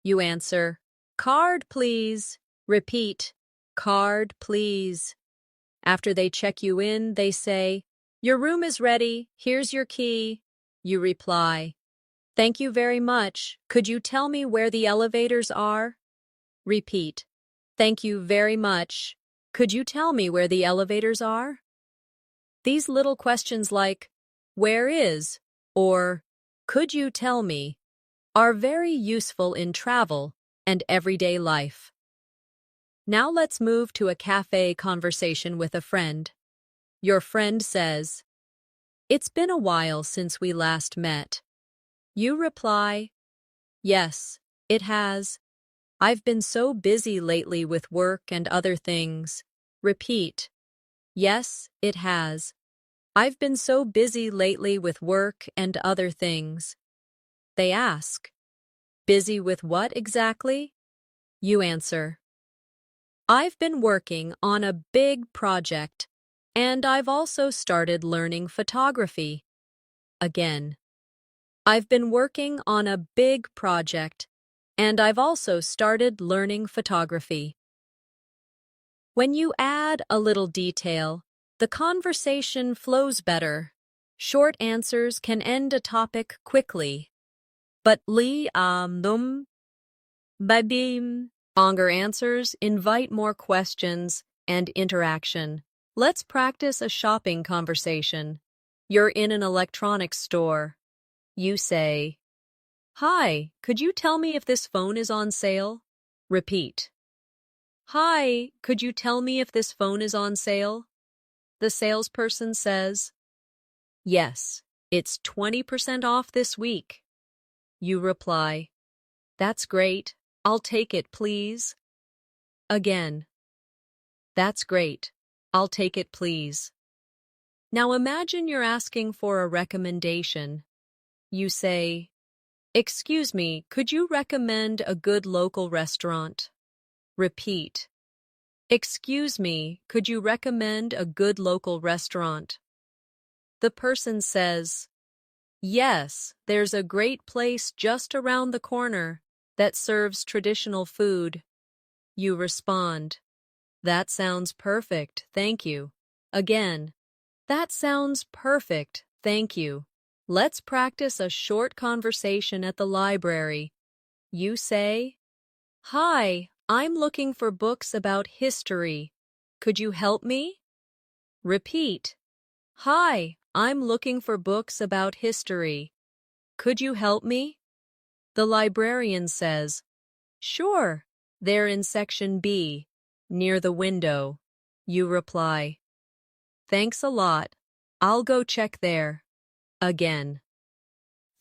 You answer, card, please. Repeat, card, please. After they check you in, they say, your room is ready, here's your key. You reply, thank you very much. Could you tell me where the elevators are? Repeat, thank you very much. Could you tell me where the elevators are? These little questions like, where is, or could you tell me, are very useful in travel and everyday life. Now let's move to a cafe conversation with a friend. Your friend says, it's been a while since we last met. You reply, yes, it has. I've been so busy lately with work and other things. Repeat, yes, it has. I've been so busy lately with work and other things. They ask, busy with what exactly? You answer, I've been working on a big project, and I've also started learning photography. Again, I've been working on a big project, and I've also started learning photography. When you add a little detail, the conversation flows better. Short answers can end a topic quickly. But longer answers invite more questions and interaction. Let's practice a shopping conversation. You're in an electronics store. You say, hi, could you tell me if this phone is on sale? Repeat. Hi, could you tell me if this phone is on sale? The salesperson says, yes, it's 20% off this week. You reply, that's great. I'll take it, please. Again, that's great. I'll take it, please. Now imagine you're asking for a recommendation. You say, excuse me, could you recommend a good local restaurant? Repeat. Excuse me, could you recommend a good local restaurant? The person says, Yes, there's a great place just around the corner that serves traditional food. You respond, that sounds perfect, thank you. Again, that sounds perfect, thank you. Let's practice a short conversation at the library. You say, hi, I'm looking for books about history. Could you help me? Repeat, hi, I'm looking for books about history. Could you help me? The librarian says, sure, they're in section B, near the window. You reply, thanks a lot. I'll go check there. Again.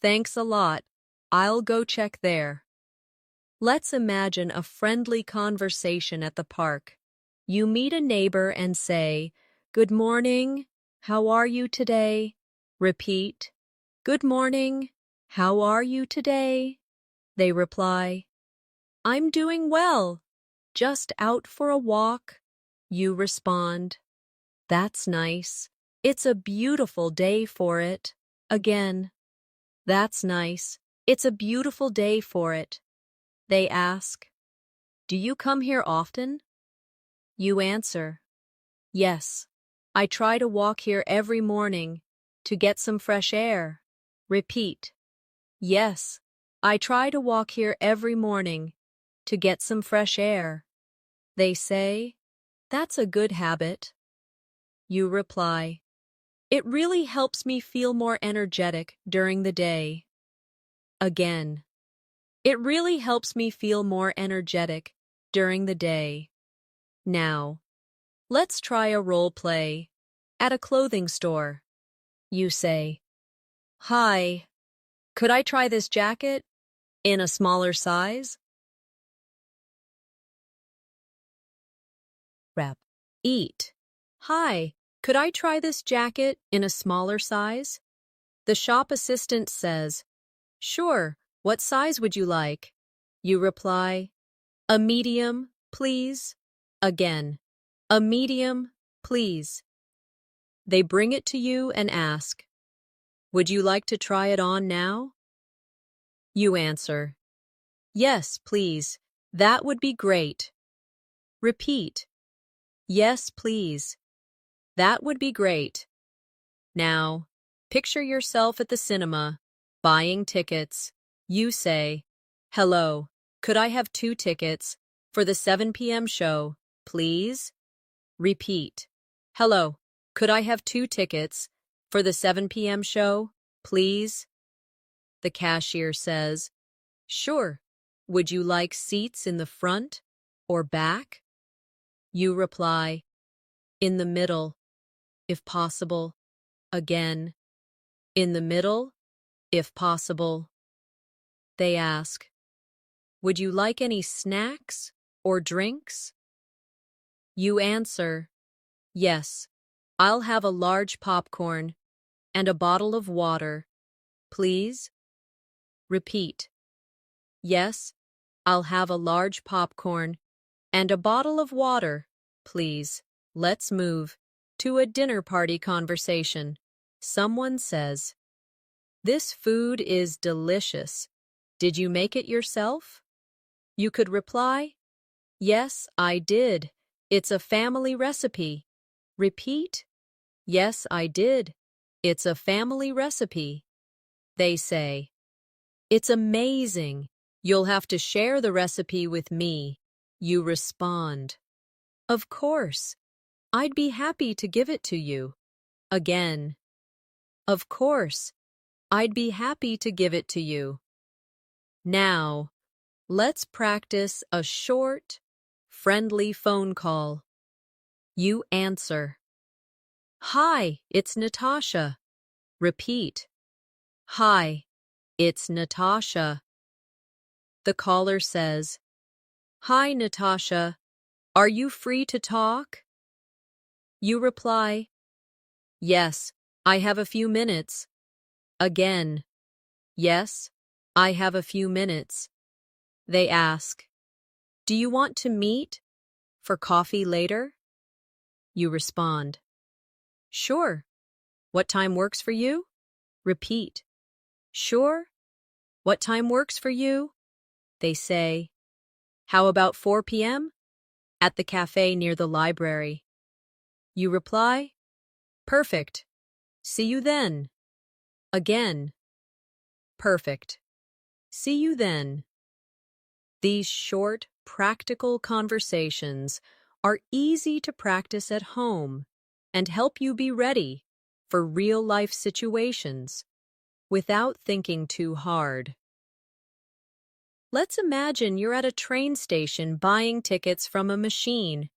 Thanks a lot. I'll go check there. Let's imagine a friendly conversation at the park. You meet a neighbor and say, good morning. How are you today? Repeat, good morning. How are you today? They reply, I'm doing well. Just out for a walk. You respond, that's nice. It's a beautiful day for it. Again, that's nice. It's a beautiful day for it. They ask, do you come here often? You answer, yes. I try to walk here every morning to get some fresh air. Repeat, yes. I try to walk here every morning to get some fresh air. They say, that's a good habit. You reply, it really helps me feel more energetic during the day. Again, it really helps me feel more energetic during the day. Now, let's try a role play. At a clothing store, you say, hi, could I try this jacket in a smaller size? Rep. Eat. Hi, could I try this jacket in a smaller size? The shop assistant says, sure, what size would you like? You reply, a medium, please. Again, a medium, please. They bring it to you and ask, would you like to try it on now? You answer, yes, please. That would be great. Repeat, yes, please. That would be great. Now, picture yourself at the cinema, buying tickets. You say, hello, could I have 2 tickets for the 7 p.m. show, please? Repeat, hello, could I have 2 tickets for the 7 p.m. show, please? The cashier says, sure. Would you like seats in the front or back? You reply, in the middle, if possible. Again, in the middle, if possible. They ask, would you like any snacks or drinks? You answer, yes, I'll have a large popcorn and a bottle of water, please. Repeat, yes, I'll have a large popcorn and a bottle of water, please. Let's move to a dinner party conversation. Someone says, this food is delicious. Did you make it yourself? You could reply, yes, I did. It's a family recipe. Repeat, yes, I did. It's a family recipe. They say, it's amazing. You'll have to share the recipe with me. You respond, of course. I'd be happy to give it to you. Again, of course. I'd be happy to give it to you. Now, let's practice a short, friendly phone call. You answer. Hi, it's Natasha. Repeat. Hi, it's Natasha. The caller says, hi, Natasha. Are you free to talk? You reply, yes, I have a few minutes. Again, yes, I have a few minutes. They ask, do you want to meet for coffee later? You respond, sure. What time works for you? Repeat, Sure? What time works for you? They say, how about 4 p.m.? At the cafe near the library. You reply, perfect. See you then. Again, perfect. See you then. These short, practical conversations are easy to practice at home and help you be ready for real-life situations without thinking too hard. Let's imagine you're at a train station buying tickets from a machine.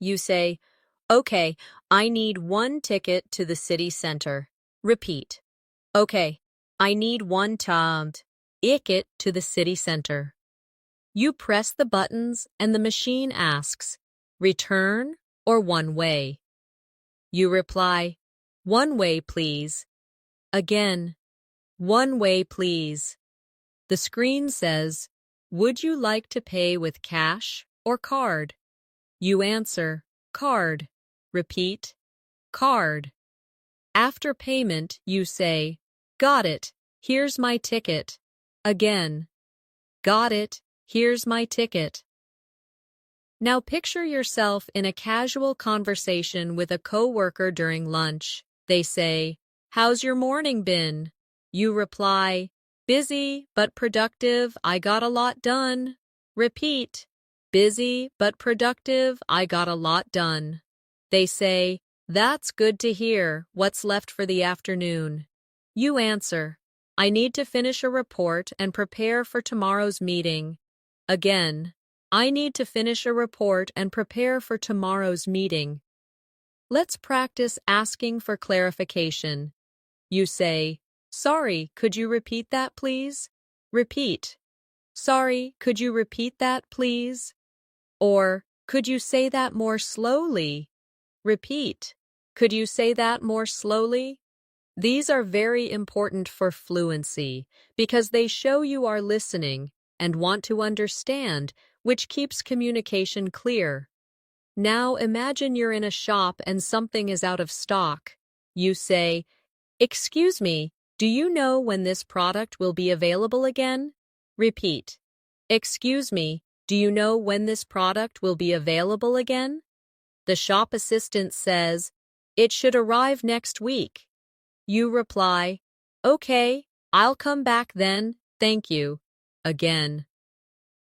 You say, okay, I need 1 ticket to the city center. Repeat. Okay, I need 1 ticket to the city center. You press the buttons and the machine asks, return or one way? You reply, one way, please. Again, one way, please. The screen says, would you like to pay with cash or card? You answer, card. Repeat, card. After payment, you say, got it, here's my ticket. Again, got it, here's my ticket. Now picture yourself in a casual conversation with a coworker during lunch. They say, how's your morning been? You reply, busy but productive, I got a lot done. Repeat, busy but productive, I got a lot done. They say, that's good to hear, what's left for the afternoon? You answer, I need to finish a report and prepare for tomorrow's meeting. Again, I need to finish a report and prepare for tomorrow's meeting. Let's practice asking for clarification. You say, sorry, could you repeat that, please? Repeat. Sorry, could you repeat that, please? Or, could you say that more slowly? Repeat. Could you say that more slowly? These are very important for fluency because they show you are listening and want to understand, which keeps communication clear. Now imagine you're in a shop and something is out of stock. You say, excuse me, do you know when this product will be available again? Repeat. Excuse me, do you know when this product will be available again? The shop assistant says, it should arrive next week. You reply, okay, I'll come back then, thank you. Again.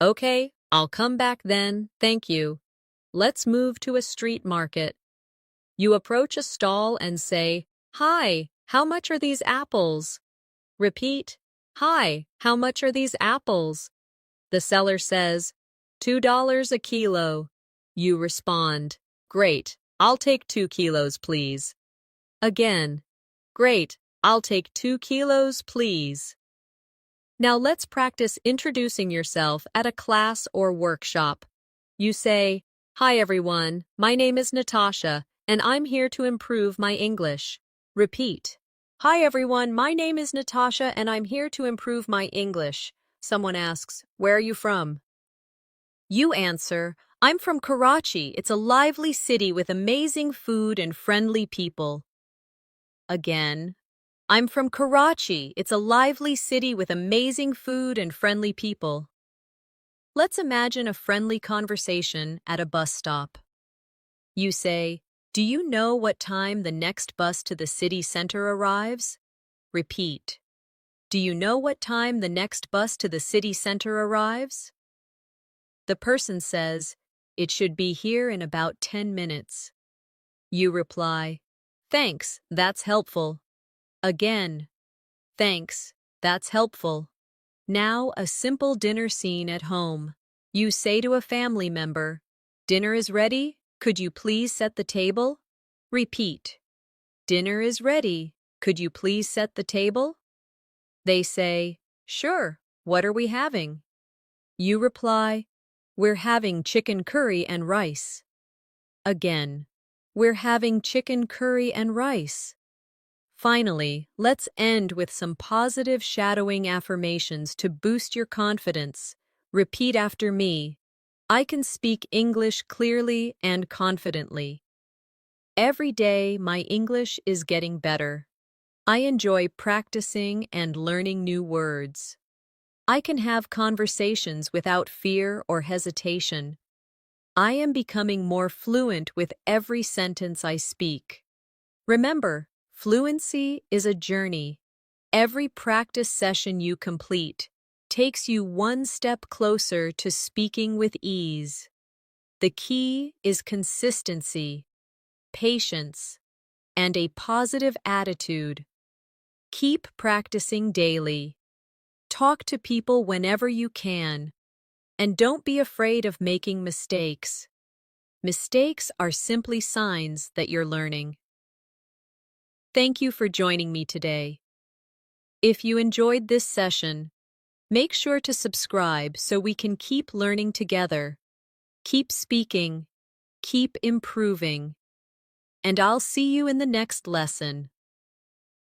Okay, I'll come back then, thank you. Let's move to a street market. You approach a stall and say, hi, how much are these apples? Repeat, hi, how much are these apples? The seller says, $2 a kilo. You respond, great, I'll take 2 kilos, please. Again, great, I'll take 2 kilos, please. Now let's practice introducing yourself at a class or workshop. You say, hi everyone, my name is Natasha, and I'm here to improve my English. Repeat. Hi everyone, my name is Natasha, and I'm here to improve my English. Someone asks, where are you from? You answer, I'm from Karachi. It's a lively city with amazing food and friendly people. Again, I'm from Karachi. It's a lively city with amazing food and friendly people. Let's imagine a friendly conversation at a bus stop. You say, do you know what time the next bus to the city center arrives? Repeat. Do you know what time the next bus to the city center arrives? The person says, it should be here in about 10 minutes. You reply, thanks, that's helpful. Again, thanks, that's helpful. Now a simple dinner scene at home. You say to a family member, dinner is ready, could you please set the table? Repeat. Dinner is ready, could you please set the table? They say, sure, what are we having? You reply, we're having chicken curry and rice. Again, we're having chicken curry and rice. Finally, let's end with some positive shadowing affirmations to boost your confidence. Repeat after me. I can speak English clearly and confidently. Every day, my English is getting better. I enjoy practicing and learning new words. I can have conversations without fear or hesitation. I am becoming more fluent with every sentence I speak. Remember, fluency is a journey. Every practice session you complete takes you one step closer to speaking with ease. The key is consistency, patience, and a positive attitude. Keep practicing daily. Talk to people whenever you can, and don't be afraid of making mistakes. Mistakes are simply signs that you're learning. Thank you for joining me today. If you enjoyed this session, make sure to subscribe so we can keep learning together. Keep speaking, keep improving, and I'll see you in the next lesson.